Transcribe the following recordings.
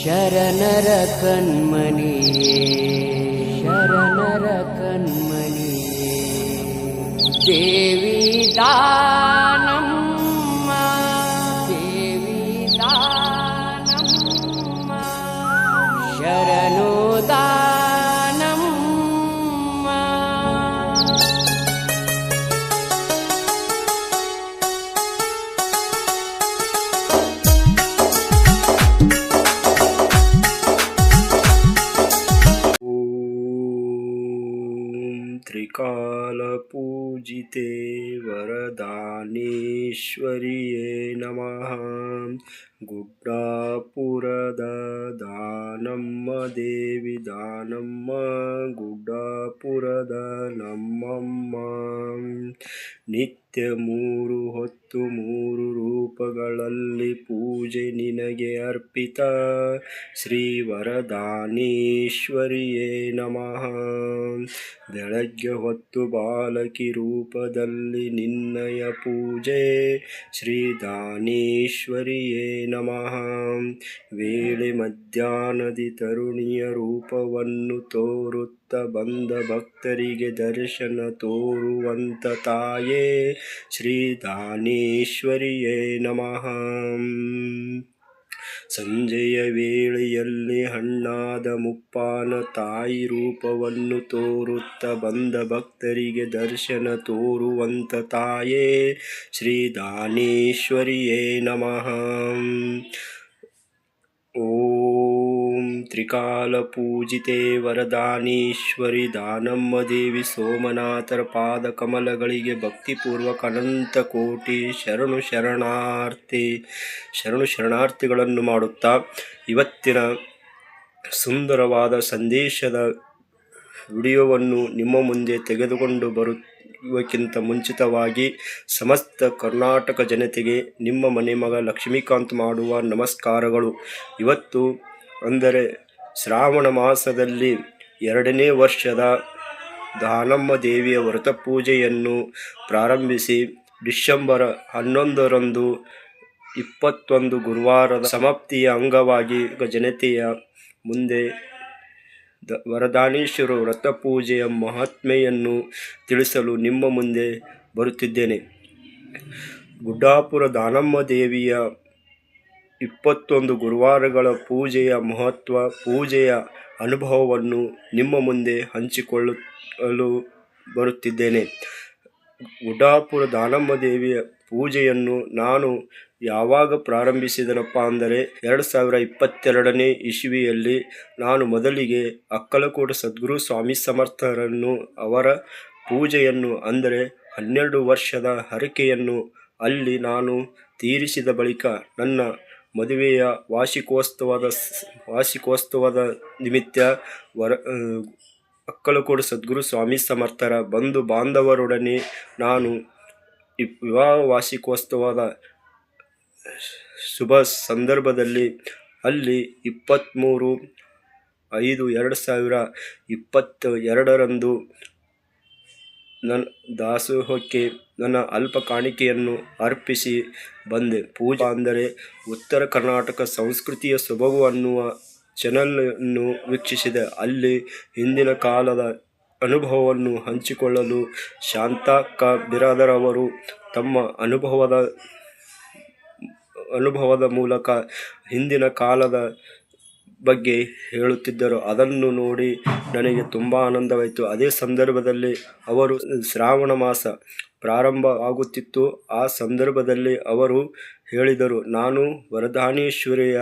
ಶರಣರ ಕಣ್ಮಣಿಯೇ ಶರಣರ ಕಣ್ಮಣಿಯೇ ದೇವಿ ದಾನಮ್ಮ ದೇವಿ ದಾನಮ್ಮ ಶರಣು ದಾನಮ್ಮ त्रिकालपूजिते वरदानेश्वर्ये नमः। गुड्डापुರದ ದಾನಮ್ಮ ದೇವಿ ದಾನಮ್ಮ ಗುಡ್ಡಾಪುರದ ನಮ್ಮಮ್ಮ ನಿತ್ಯ 3 ಹೊತ್ತು 3 ರೂಪಗಳಲ್ಲಿ ಪೂಜೆ ನಿನಗೆ ಅರ್ಪಿತ ಶ್ರೀ ವರದಾನೇಶ್ವರಿಯೇ ನಮಃ। ಬೆಳಗ್ಗೆ ಹೊತ್ತು ಬಾಲಕಿ ರೂಪದಲ್ಲಿ ನಿನ್ನಯ ಪೂಜೆ ಶ್ರೀ ದಾನೇಶ್ವರಿಯೇ ನಮಃ। ವೇಳೆ ಮಧ್ಯಾಹ್ನದಿ ತರುಣಿಯ ರೂಪವನ್ನು ತೋರುತ್ತ ಬಂದ ಭಕ್ತರಿಗೆ ದರ್ಶನ ತೋರುವಂತ ತಾಯೇ ಶ್ರೀ ದಾನೇಶ್ವರಿಯೇ ನಮಃ। ಸಂಜೆಯ ವೇಳೆಯಲ್ಲಿ ಹಣ್ಣಾದ ಮುಪ್ಪಾನ ತಾಯಿ ರೂಪವನ್ನು ತೋರುತ್ತ ಬಂದ ಭಕ್ತರಿಗೆ ದರ್ಶನ ತೋರುವಂತ ತಾಯೇ ಶ್ರೀ ದಾನೇಶ್ವರಿಯೇ ನಮಃ। ಓಂ ತ್ರಿಕಾಲಪೂಜಿತೆ ವರದಾನೇಶ್ವರಿ ದಾನಮ್ಮ ದೇವಿ ಸೋಮನಾಥರ ಪಾದ ಕಮಲಗಳಿಗೆ ಭಕ್ತಿಪೂರ್ವಕ ಅನಂತ ಕೋಟಿ ಶರಣಾರ್ಥಿಗಳನ್ನು ಮಾಡುತ್ತಾ ಇವತ್ತಿನ ಸುಂದರವಾದ ಸಂದೇಶದ ವಿಡಿಯೋವನ್ನು ನಿಮ್ಮ ಮುಂದೆ ತೆಗೆದುಕೊಂಡು ಬರುವುದಕ್ಕಿಂತ ಮುಂಚಿತವಾಗಿ ಸಮಸ್ತ ಕರ್ನಾಟಕ ಜನತೆಗೆ ನಿಮ್ಮ ಮನೆ ಮಗ ಲಕ್ಷ್ಮೀಕಾಂತ್ ಮಾಡುವ ನಮಸ್ಕಾರಗಳು। ಇವತ್ತು ಅಂದರೆ ಶ್ರಾವಣ ಮಾಸದಲ್ಲಿ 2ನೇ ವರ್ಷದ ದಾನಮ್ಮ ದೇವಿಯ ವ್ರತ ಪೂಜೆಯನ್ನು ಪ್ರಾರಂಭಿಸಿ ಡಿಸೆಂಬರ್ 11ರಂದು 21 ಗುರುವಾರದ ಸಮಾಪ್ತಿಯ ಅಂಗವಾಗಿ ಜನತೆಯ ಮುಂದೆ ವರದಾನೇಶ್ವರ ವ್ರತ ಪೂಜೆಯ ಮಹಾತ್ಮೆಯನ್ನು ತಿಳಿಸಲು ನಿಮ್ಮ ಮುಂದೆ ಬರುತ್ತಿದ್ದೇನೆ। ಗುಡ್ಡಾಪುರ ದಾನಮ್ಮ ದೇವಿಯ 21 ಗುರುವಾರಗಳ ಪೂಜೆಯ ಮಹತ್ವ, ಪೂಜೆಯ ಅನುಭವವನ್ನು ನಿಮ್ಮ ಮುಂದೆ ಹಂಚಿಕೊಳ್ಳಲು ಬರುತ್ತಿದ್ದೇನೆ। ಗುಡ್ಡಾಪುರ ದಾನಮ್ಮ ದೇವಿಯ ಪೂಜೆಯನ್ನು ನಾನು ಯಾವಾಗ ಪ್ರಾರಂಭಿಸಿದನಪ್ಪ ಅಂದರೆ 2022ನೇ ಇಸವಿಯಲ್ಲಿ ನಾನು ಮೊದಲಿಗೆ ಅಕ್ಕಲಕೋಟ ಸದ್ಗುರು ಸ್ವಾಮಿ ಸಮರ್ಥರನ್ನು ಅವರ ಪೂಜೆಯನ್ನು ಅಂದರೆ 12 ವರ್ಷದ ಹರಕೆಯನ್ನು ಅಲ್ಲಿ ನಾನು ತೀರಿಸಿದ ಬಳಿಕ ನನ್ನ ಮದುವೆಯ ವಾರ್ಷಿಕೋತ್ಸವದ ನಿಮಿತ್ತ ಅಕ್ಕಲಕೋಟ ಸದ್ಗುರು ಸ್ವಾಮಿ ಸಮರ್ಥರ ಬಂಧು ಬಾಂಧವರೊಡನೆ ನಾನು ವಿವಾಹ ವಾರ್ಷಿಕೋತ್ಸವದ ಶುಭ ಸಂದರ್ಭದಲ್ಲಿ ಅಲ್ಲಿ 23/5/2022ರಂದು ನನ್ನ ದಾಸೋಹಕ್ಕೆ ನನ್ನ ಅಲ್ಪ ಕಾಣಿಕೆಯನ್ನು ಅರ್ಪಿಸಿ ಬಂದೆ। ಪೂಜೆ ಅಂದರೆ ಉತ್ತರ ಕರ್ನಾಟಕ ಸಂಸ್ಕೃತಿಯ ಸೊಬಗು ಅನ್ನುವ ಚಾನಲನ್ನು ವೀಕ್ಷಿಸಿದೆ। ಅಲ್ಲಿ ಹಿಂದಿನ ಕಾಲದ ಅನುಭವವನ್ನು ಹಂಚಿಕೊಳ್ಳಲು ಶಾಂತಕ್ಕ ಬಿರಾದರ್ ಅವರು ತಮ್ಮ ಅನುಭವದ ಮೂಲಕ ಹಿಂದಿನ ಕಾಲದ ಬಗ್ಗೆ ಹೇಳುತ್ತಿದ್ದರು। ಅದನ್ನು ನೋಡಿ ನನಗೆ ತುಂಬ ಆನಂದವಾಯಿತು। ಅದೇ ಸಂದರ್ಭದಲ್ಲಿ ಅವರು ಶ್ರಾವಣ ಮಾಸ ಪ್ರಾರಂಭ ಆಗುತ್ತಿತ್ತು। ಆ ಸಂದರ್ಭದಲ್ಲಿ ಅವರು ಹೇಳಿದರು, ನಾನು ವರದಾನೇಶ್ವರಿಯ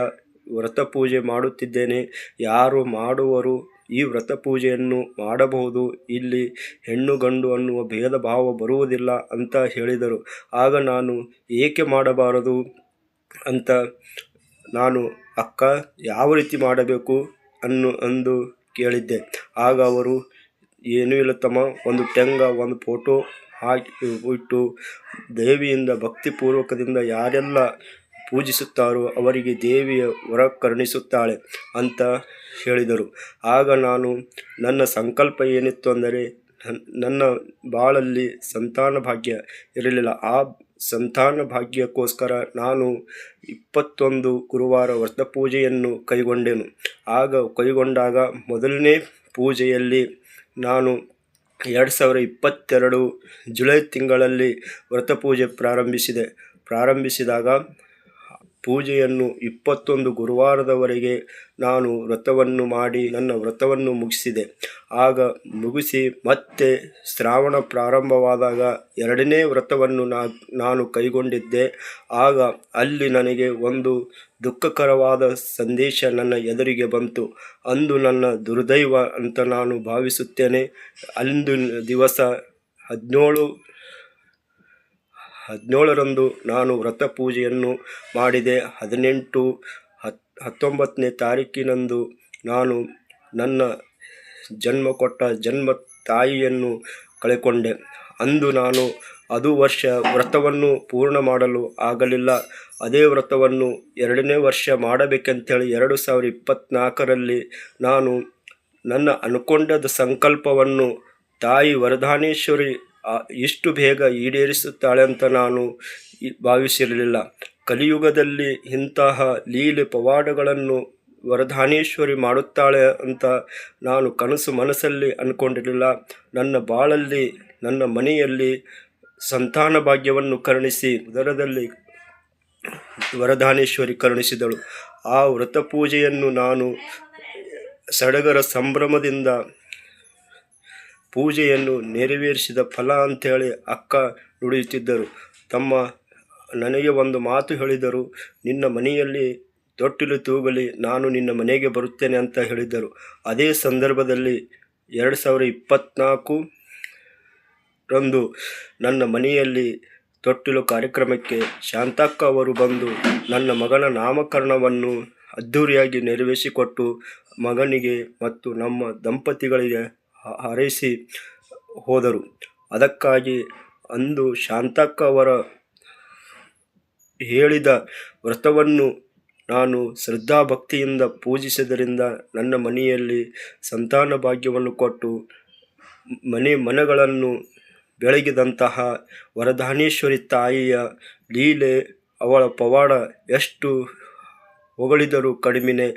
ವ್ರತ ಪೂಜೆ ಮಾಡುತ್ತಿದ್ದೇನೆ, ಯಾರು ಮಾಡುವರು ಈ ವ್ರತ ಪೂಜೆಯನ್ನು ಮಾಡಬಹುದು, ಇಲ್ಲಿ ಹೆಣ್ಣು ಗಂಡು ಅನ್ನುವ ಭೇದ ಭಾವ ಬರುವುದಿಲ್ಲ ಅಂತ ಹೇಳಿದರು। ಆಗ ನಾನು ಏಕೆ ಮಾಡಬಾರದು ಅಂತ ನಾನು ಅಕ್ಕ ಯಾವ ರೀತಿ ಮಾಡಬೇಕು ಅಂದು ಕೇಳಿದ್ದೆ। ಆಗ ಅವರು ಏನೂ ಇಲ್ಲ ತಮ್ಮ, ಒಂದು ಟೆಂಗ ಒಂದು ಫೋಟೋ ಇಟ್ಟು ದೇವಿಯಿಂದ ಭಕ್ತಿಪೂರ್ವಕದಿಂದ ಯಾರೆಲ್ಲ ಪೂಜಿಸುತ್ತಾರೋ ಅವರಿಗೆ ದೇವಿಯ ವರ ಕರುಣಿಸುತ್ತಾಳೆ ಅಂತ ಹೇಳಿದರು. ಆಗ ನಾನು ನನ್ನ ಸಂಕಲ್ಪ ಏನಿತ್ತು ಅಂದರೆ ನನ್ನ ಬಾಳಲ್ಲಿ ಸಂತಾನ ಭಾಗ್ಯ ಇರಲಿಲ್ಲ. ಆ ಸಂತಾನ ಭಾಗ್ಯಕ್ಕೋಸ್ಕರ ನಾನು 21 ಗುರುವಾರ ವ್ರತ ಪೂಜೆಯನ್ನು ಕೈಗೊಂಡೆನು. ಕೈಗೊಂಡಾಗ ಮೊದಲನೇ ಪೂಜೆಯಲ್ಲಿ ನಾನು 2022 ಜುಲೈ ತಿಂಗಳಲ್ಲಿ ವ್ರತ ಪೂಜೆ ಪ್ರಾರಂಭಿಸಿದಾಗ ಪೂಜೆಯನ್ನು 21 ಗುರುವಾರದವರೆಗೆ ನಾನು ವ್ರತವನ್ನು ಮಾಡಿ ನನ್ನ ವ್ರತವನ್ನು ಮುಗಿಸಿದೆ. ಮುಗಿಸಿ ಮತ್ತೆ ಶ್ರಾವಣ ಪ್ರಾರಂಭವಾದಾಗ 2ನೇ ವ್ರತವನ್ನು ನಾನು ಕೈಗೊಂಡಿದ್ದೆ. ಅಲ್ಲಿ ನನಗೆ ಒಂದು ದುಃಖಕರವಾದ ಸಂದೇಶ ನನ್ನ ಎದುರಿಗೆ ಬಂತು. ಅಂದು ನನ್ನ ದುರ್ದೈವ ಅಂತ ನಾನು ಭಾವಿಸುತ್ತೇನೆ. ಅಂದು ದಿವಸ 17ರಂದು ನಾನು ವ್ರತ ಪೂಜೆಯನ್ನು ಮಾಡಿದೆ. 19ನೇ ತಾರೀಕಿನಂದು ನಾನು ನನ್ನ ಜನ್ಮ ಕೊಟ್ಟ ಜನ್ಮ ತಾಯಿಯನ್ನು ಕಳೆಕೊಂಡೆ. ಅಂದು ನಾನು ಅದು ವರ್ಷ ವ್ರತವನ್ನು ಪೂರ್ಣ ಮಾಡಲು ಆಗಲಿಲ್ಲ. ಅದೇ ವ್ರತವನ್ನು 2ನೇ ವರ್ಷ ಮಾಡಬೇಕಂತೇಳಿ 2024ರಲ್ಲಿ ನಾನು ನನ್ನ ಅನ್ಕೊಂಡದ ಸಂಕಲ್ಪವನ್ನು ತಾಯಿ ವರದಾನೇಶ್ವರಿ ಇಷ್ಟು ಬೇಗ ಈಡೇರಿಸುತ್ತಾಳೆ ಅಂತ ನಾನು ಭಾವಿಸಿರಲಿಲ್ಲ. ಕಲಿಯುಗದಲ್ಲಿ ಇಂತಹ ಲೀಲೆ ಪವಾಡಗಳನ್ನು ವರದಾನೇಶ್ವರಿ ಮಾಡುತ್ತಾಳೆ ಅಂತ ನಾನು ಮನಸ್ಸಲ್ಲಿ ಅಂದ್ಕೊಂಡಿರಲಿಲ್ಲ. ನನ್ನ ಬಾಳಲ್ಲಿ ನನ್ನ ಮನೆಯಲ್ಲಿ ಸಂತಾನ ಭಾಗ್ಯವನ್ನು ಕರುಣಿಸಿ ಉದರದಲ್ಲಿ ವರದಾನೇಶ್ವರಿ ಕರುಣಿಸಿದಳು. ಆ ವ್ರತ ಪೂಜೆಯನ್ನು ನಾನು ಸಡಗರ ಸಂಭ್ರಮದಿಂದ ಪೂಜೆಯನ್ನು ನೆರವೇರಿಸಿದ ಫಲ ಅಂಥೇಳಿ ಅಕ್ಕ ನುಡಿಯುತ್ತಿದ್ದರು. ನನಗೆ ಒಂದು ಮಾತು ಹೇಳಿದರು, ನಿನ್ನ ಮನೆಯಲ್ಲಿ ತೊಟ್ಟಿಲು ತೂಗಲಿ, ನಾನು ನಿನ್ನ ಮನೆಗೆ ಬರುತ್ತೇನೆ ಅಂತ ಹೇಳಿದ್ದರು. ಅದೇ ಸಂದರ್ಭದಲ್ಲಿ 2024ರಂದು ನನ್ನ ಮನೆಯಲ್ಲಿ ತೊಟ್ಟಿಲು ಕಾರ್ಯಕ್ರಮಕ್ಕೆ ಶಾಂತಕ್ಕ ಅವರು ಬಂದು ನನ್ನ ಮಗನ ನಾಮಕರಣವನ್ನು ಅದ್ಧೂರಿಯಾಗಿ ನೆರವೇರಿಸಿಕೊಟ್ಟು ಮಗನಿಗೆ ಮತ್ತು ನಮ್ಮ ದಂಪತಿಗಳಿಗೆ ಹಾರೈಸಿ ಹೋದರು. ಅದಕ್ಕಾಗಿ ಅಂದು ಶಾಂತಕ್ಕ ಅವರ ಹೇಳಿದ ವ್ರತವನ್ನು ನಾನು ಶ್ರದ್ಧಾಭಕ್ತಿಯಿಂದ ಪೂಜಿಸಿದ್ದರಿಂದ ನನ್ನ ಮನೆಯಲ್ಲಿ ಸಂತಾನ ಭಾಗ್ಯವನ್ನು ಕೊಟ್ಟು ಮನೆಗಳನ್ನು ಬೆಳಗಿದಂತಹ ವರದಾನೇಶ್ವರಿ ತಾಯಿಯ ಲೀಲೆ, ಅವಳ ಪವಾಡ ಎಷ್ಟು ಹೊಗಳಿದರೂ ಕಡಿಮೆನೆ.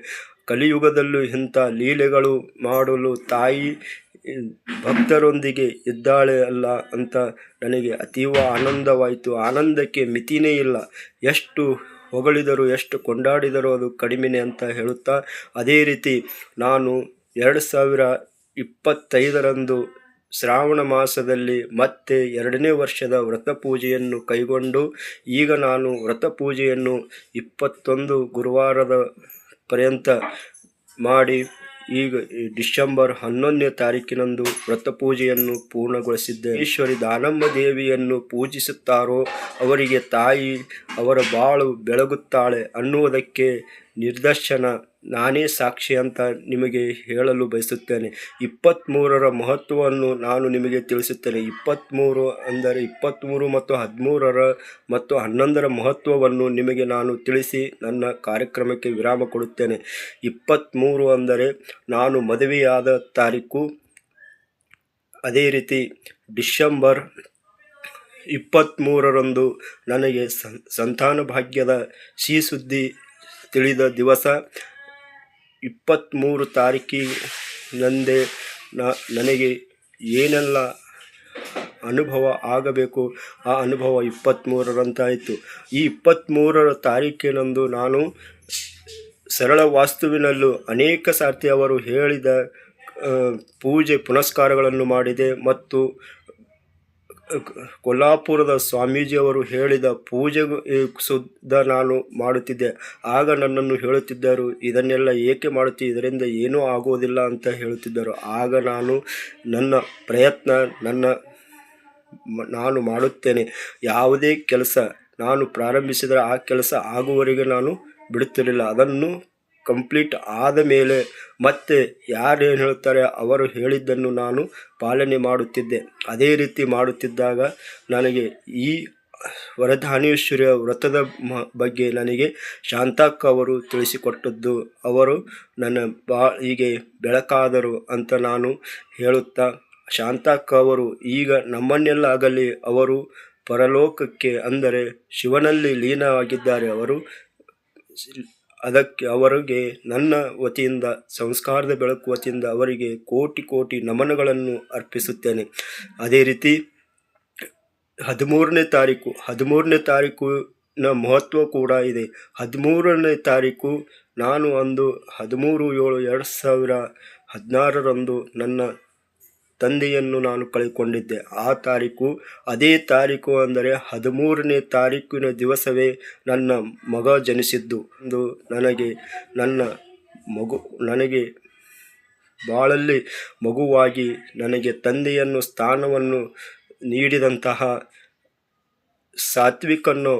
ಕಲಿಯುಗದಲ್ಲೂ ಇಂಥ ಲೀಲೆಗಳು ಮಾಡಲು ತಾಯಿ ಭಕ್ತರೊಂದಿಗೆ ಇದ್ದಾಳೆ ಅಲ್ಲ ಅಂತ ನನಗೆ ಅತೀವ ಆನಂದವಾಯಿತು. ಆನಂದಕ್ಕೆ ಮಿತಿನೇ ಇಲ್ಲ. ಎಷ್ಟು ಹೊಗಳಿದರೂ ಎಷ್ಟು ಕೊಂಡಾಡಿದರೂ ಅದು ಕಡಿಮೆನೆ ಅಂತ ಹೇಳುತ್ತಾ, ಅದೇ ರೀತಿ ನಾನು 2025ರಂದು ಶ್ರಾವಣ ಮಾಸದಲ್ಲಿ ಮತ್ತೆ 2ನೇ ವರ್ಷದ ವ್ರತ ಪೂಜೆಯನ್ನು ಕೈಗೊಂಡು ಈಗ ನಾನು ವ್ರತ ಪೂಜೆಯನ್ನು 21 ಗುರುವಾರದ ಪರ್ಯಂತ ಮಾಡಿ ಈಗ ಡಿಸೆಂಬರ್ 11ನೇ ತಾರೀಕಿನಂದು ವ್ರತ ಪೂಜೆಯನ್ನು ಪೂರ್ಣಗೊಳಿಸಿದ್ದೆ. ಈಶ್ವರಿ ದಾನಮ್ಮ ದೇವಿಯನ್ನು ಪೂಜಿಸುತ್ತಾರೋ ಅವರಿಗೆ ತಾಯಿ ಅವರ ಬಾಳು ಬೆಳಗುತ್ತಾಳೆ ಅನ್ನುವುದಕ್ಕೆ ನಿದರ್ಶನ ನಾನೇ ಸಾಕ್ಷಿ ಅಂತ ನಿಮಗೆ ಹೇಳಲು ಬಯಸುತ್ತೇನೆ. 23ರ ಮಹತ್ವವನ್ನು ನಾನು ನಿಮಗೆ ತಿಳಿಸುತ್ತೇನೆ. 23 ಅಂದರೆ 23 ಮತ್ತು 13 ಮತ್ತು 11ರ ಮಹತ್ವವನ್ನು ನಿಮಗೆ ನಾನು ತಿಳಿಸಿ ನನ್ನ ಕಾರ್ಯಕ್ರಮಕ್ಕೆ ವಿರಾಮ ಕೊಡುತ್ತೇನೆ. 23 ಅಂದರೆ ನಾನು ಮದುವೆಯಾದ ತಾರೀಕು. ಅದೇ ರೀತಿ ಡಿಸೆಂಬರ್ 23ರಂದು ನನಗೆ ಸಂತಾನ ಭಾಗ್ಯದ ಸಿಹಿ ಸುದ್ದಿ ತಿಳಿದ ದಿವಸ. 23 ತಾರೀಕಿನಂದೇ ನನಗೆ ಏನೆಲ್ಲ ಅನುಭವ ಆಗಬೇಕು ಆ ಅನುಭವ 23ರಂತಾಯಿತು. ಈ 23ರ ತಾರೀಕಿನಂದು ನಾನು ಸರಳ ವಾಸ್ತುವಿನಲ್ಲೂ ಅನೇಕ ಸಾರ್ತಿ ಅವರು ಹೇಳಿದ ಪೂಜೆ ಪುನಸ್ಕಾರಗಳನ್ನು ಮಾಡಿದೆ ಮತ್ತು ಕೊಲ್ಲಾಪುರದ ಸ್ವಾಮೀಜಿಯವರು ಹೇಳಿದ ಪೂಜೆ ಸುದ್ದ ನಾನು ಮಾಡುತ್ತಿದ್ದೆ. ಆಗ ನನ್ನನ್ನು ಹೇಳುತ್ತಿದ್ದರು, ಇದನ್ನೆಲ್ಲ ಏಕೆ ಮಾಡುತ್ತಿ, ಇದರಿಂದ ಏನೂ ಆಗುವುದಿಲ್ಲ ಅಂತ ಹೇಳುತ್ತಿದ್ದರು. ಆಗ ನನ್ನ ಪ್ರಯತ್ನ ನಾನು ಮಾಡುತ್ತೇನೆ. ಯಾವುದೇ ಕೆಲಸ ನಾನು ಪ್ರಾರಂಭಿಸಿದರೆ ಆ ಕೆಲಸ ಆಗುವವರೆಗೆ ನಾನು ಬಿಡುತ್ತಿರಲಿಲ್ಲ. ಅದನ್ನು ಕಂಪ್ಲೀಟ್ ಆದ ಮೇಲೆ ಮತ್ತೆ ಯಾರೇನು ಹೇಳ್ತಾರೆ ಅವರು ಹೇಳಿದ್ದನ್ನು ನಾನು ಪಾಲನೆ ಮಾಡುತ್ತಿದ್ದೆ. ಅದೇ ರೀತಿ ಮಾಡುತ್ತಿದ್ದಾಗ ನನಗೆ ಈ ವರದಾನೇಶ್ವರಿಯ ವ್ರತದ ಬಗ್ಗೆ ನನಗೆ ಶಾಂತಕ್ಕ ಅವರು ತಿಳಿಸಿಕೊಟ್ಟದ್ದು. ಅವರು ನನ್ನ ಹೀಗೆ ಬೆಳಕಾದರು ಅಂತ ನಾನು ಹೇಳುತ್ತಾ, ಶಾಂತಕ್ಕ ಅವರು ಈಗ ನಮ್ಮನ್ನೆಲ್ಲ ಆಗಲಿ ಅವರು ಪರಲೋಕಕ್ಕೆ ಅಂದರೆ ಶಿವನಲ್ಲಿ ಲೀನವಾಗಿದ್ದಾರೆ. ಅದಕ್ಕೆ ಅವರಿಗೆ ನನ್ನ ವತಿಯಿಂದ, ಸಂಸ್ಕಾರದ ಬೆಳಕು ವತಿಯಿಂದ ಅವರಿಗೆ ಕೋಟಿ ಕೋಟಿ ನಮನಗಳನ್ನು ಅರ್ಪಿಸುತ್ತೇನೆ. ಅದೇ ರೀತಿ 13ನೇ ತಾರೀಕಿನ ಮಹತ್ವ ಕೂಡ ಇದೆ. 13ನೇ ತಾರೀಕು ನಾನು ಅಂದು 13/7/2016 ನನ್ನ ತಂದೆಯನ್ನು ನಾನು ಕಳೆದುಕೊಂಡಿದ್ದೆ. ಅದೇ ತಾರೀಕು ಅಂದರೆ 13ನೇ ತಾರೀಕಿನ ದಿವಸವೇ ನನ್ನ ಮಗ ಜನಿಸಿದ್ದು. ನನಗೆ ಬಾಳಲ್ಲಿ ಮಗುವಾಗಿ ನನಗೆ ತಂದೆಯನ್ನು ಸ್ಥಾನವನ್ನು ನೀಡಿದಂತಹ ಸಾತ್ವಿಕನ್ನು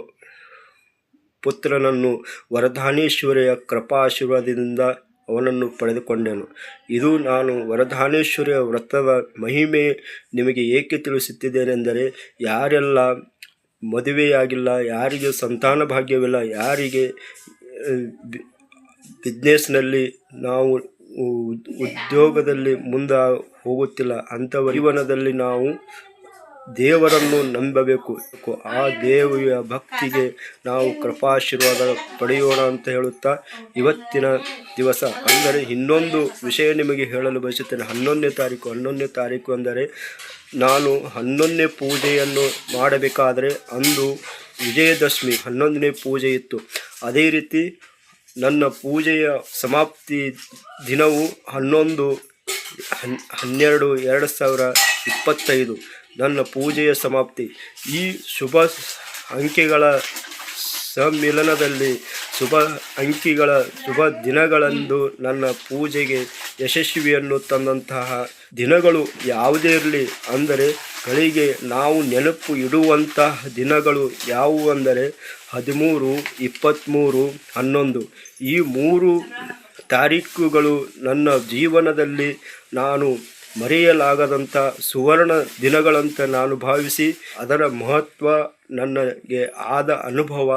ಪುತ್ರನನ್ನು ವರದಾನೇಶ್ವರಿಯ ಕೃಪಾ ಆಶೀರ್ವಾದದಿಂದ ಅವನನ್ನು ಪಡೆದುಕೊಂಡೆನು. ಇದು ನಾನು ವರದಾನೇಶ್ವರಿಯ ವ್ರತದ ಮಹಿಮೆ ನಿಮಗೆ ಏಕೆ ತಿಳಿಸುತ್ತಿದ್ದೇನೆಂದರೆ, ಯಾರೆಲ್ಲ ಮದುವೆಯಾಗಿಲ್ಲ, ಯಾರಿಗೆ ಸಂತಾನ ಭಾಗ್ಯವಿಲ್ಲ, ಯಾರಿಗೆ ಬಿಸ್ನೆಸ್ನಲ್ಲಿ ನಾವು ಉದ್ಯೋಗದಲ್ಲಿ ಮುಂದೆ ಹೋಗುತ್ತಿಲ್ಲ, ಅಂಥವರ ಜೀವನದಲ್ಲಿ ನಾವು ದೇವರನ್ನು ನಂಬಬೇಕು. ಆ ದೇವಿಯ ಭಕ್ತಿಗೆ ನಾವು ಕೃಪಾಶೀರ್ವಾದ ಪಡೆಯೋಣ ಅಂತ ಹೇಳುತ್ತಾ, ಇವತ್ತಿನ ದಿವಸ ಅಂದರೆ ಇನ್ನೊಂದು ವಿಷಯ ನಿಮಗೆ ಹೇಳಲು ಬಯಸುತ್ತೇನೆ. 11ನೇ ತಾರೀಕು ಅಂದರೆ ನಾನು 11ನೇ ಪೂಜೆಯನ್ನು ಮಾಡಬೇಕಾದರೆ ಅಂದು ವಿಜಯದಶಮಿ 11ನೇ ಪೂಜೆ ಇತ್ತು. ಅದೇ ರೀತಿ ನನ್ನ ಪೂಜೆಯ ಸಮಾಪ್ತಿ ದಿನವು 11/12/2025 ನನ್ನ ಪೂಜೆಯ ಸಮಾಪ್ತಿ. ಈ ಶುಭ ಅಂಕೆಗಳ ಸಮ್ಮಿಲನದಲ್ಲಿ ಶುಭ ದಿನಗಳಂದು ನನ್ನ ಪೂಜೆಗೆ ಯಶಸ್ವಿಯನ್ನು ತಂದಂತಹ ದಿನಗಳು ಯಾವುದೇ ಇರಲಿ, ಅಂದರೆ ಗಳಿಗೆ ನಾವು ನೆನಪು ಇಡುವಂತಹ ದಿನಗಳು ಯಾವುವು ಅಂದರೆ 13, 23, 11 ಈ 3 ತಾರೀಕುಗಳು ನನ್ನ ಜೀವನದಲ್ಲಿ ನಾನು ಮರೆಯಲಾಗದಂಥ ಸುವರ್ಣ ದಿನಗಳಂತ ನಾನು ಭಾವಿಸಿ, ಅದರ ಮಹತ್ವ ನನಗೆ ಆದ ಅನುಭವ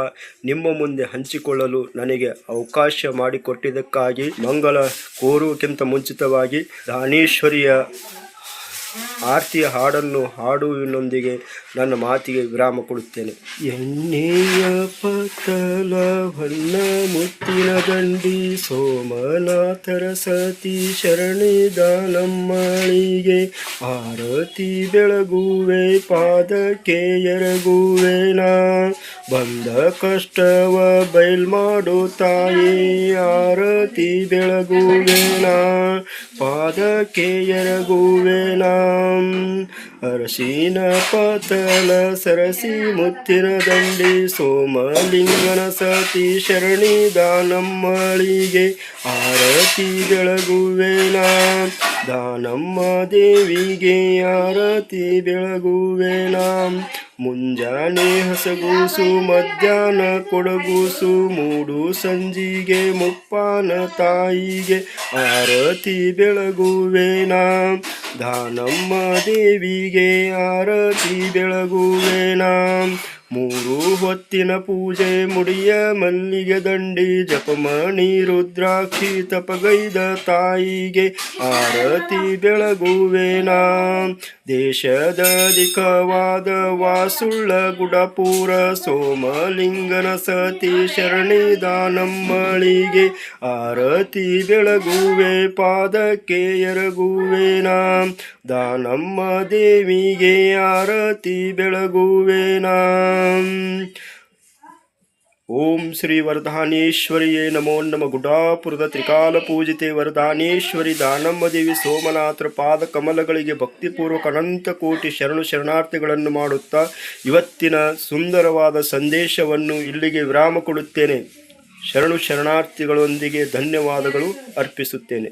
ನಿಮ್ಮ ಮುಂದೆ ಹಂಚಿಕೊಳ್ಳಲು ನನಗೆ ಅವಕಾಶ ಮಾಡಿಕೊಟ್ಟಿದ್ದಕ್ಕಾಗಿ ಮಂಗಳ ಕೋರುವುದಕ್ಕಿಂತ ಮುಂಚಿತವಾಗಿ ದಾನೇಶ್ವರಿಯ ಆರತಿಯ ಹಾಡನ್ನು ಹಾಡುವಿನೊಂದಿಗೆ ನನ್ನ ಮಾತಿಗೆ ವಿರಾಮ ಕೊಡುತ್ತೇನೆ. ಎಣ್ಣೆಯ ಪತಲ ಹೊನ್ನ ಮುತ್ತಿನ ದಂಡಿ ಸೋಮನಾಥರ ಸತಿ ಶರಣಿದ ನಮ್ಮಳಿಗೆ ಆರತಿ ಬೆಳಗುವೆ ಪಾದಕ್ಕೆ ಎರಗುವೆನಾ ಬಂದ ಕಷ್ಟವ ಬಯಲ್ ಮಾಡೋ ತಾಯಿ ಆರತಿ ಬೆಳಗುವೆನಾ ಪಾದಕ್ಕೆ ಎರಗುವೆನಾ ಅರಸಿನ ಪತಲ ಸರಸಿ ಮುತ್ತಿನ ದಂಡಿ ಸೋಮಲಿಂಗನ ಸತಿ ಶರಣಿದ ನಮ್ಮಳಿಗೆ ಆರತಿ ಬೆಳಗುವೆನಾ ದಾನಮ್ಮ ದೇವಿಗೆ ಆರತಿ ಬೆಳಗುವೆನಾ ಮುಂಜಾನೆ ಹಸಗೂಸು ಮಧ್ಯಾಹ್ನ ಕೊಡಗೂಸು ಮೂಡು ಸಂಜಿಗೆ ಮುಪ್ಪಾನ ತಾಯಿಗೆ ಆರತಿ ಬೆಳಗುವೆನಾ ದಾನಮ್ಮ ದೇವಿಗೆ ಆರತಿ ಬೆಳಗುವೆನಾ 3 ಹೊತ್ತಿನ ಪೂಜೆ ಮುಡಿಯ ಮಲ್ಲಿಗೆ ದಂಡಿ ಜಪಮಣಿ ರುದ್ರಾಕ್ಷಿ ತಪಗೈದ ತಾಯಿಗೆ ಆರತಿ ಬೆಳಗುವೆನಾ ದೇಶದ ದಿಕ್ಕವಾದ ವಾಸುಳ್ಳ ಗುಡಪುರ ಸೋಮಲಿಂಗನ ಸತಿ ಶರಣಿದ ನಮ್ಮಳಿಗೆ ಆರತಿ ಬೆಳಗುವೆ ಪಾದಕ್ಕೆ ಎರಗುವೆನಾ ದಾನಮ್ಮ ದೇವಿಗೆ ಆರತಿ ಬೆಳಗುವೆನಾ. ಓಂ ಶ್ರೀ ವರದಾನೇಶ್ವರಿಯೇ ನಮೋ ನಮ. ಗುಡಾಪುರದ ತ್ರಿಕಾಲ ಪೂಜಿತೆ ವರದಾನೇಶ್ವರಿ ದಾನಮ್ಮ ದೇವಿ ಸೋಮನಾಥರ ಪಾದ ಕಮಲಗಳಿಗೆ ಭಕ್ತಿಪೂರ್ವಕ ಅನಂತ ಕೋಟಿ ಶರಣಾರ್ಥಿಗಳನ್ನು ಮಾಡುತ್ತಾ ಇವತ್ತಿನ ಸುಂದರವಾದ ಸಂದೇಶವನ್ನು ಇಲ್ಲಿಗೆ ವಿರಾಮ ಕೊಡುತ್ತೇನೆ. ಶರಣಾರ್ಥಿಗಳೊಂದಿಗೆ ಧನ್ಯವಾದಗಳು ಅರ್ಪಿಸುತ್ತೇನೆ.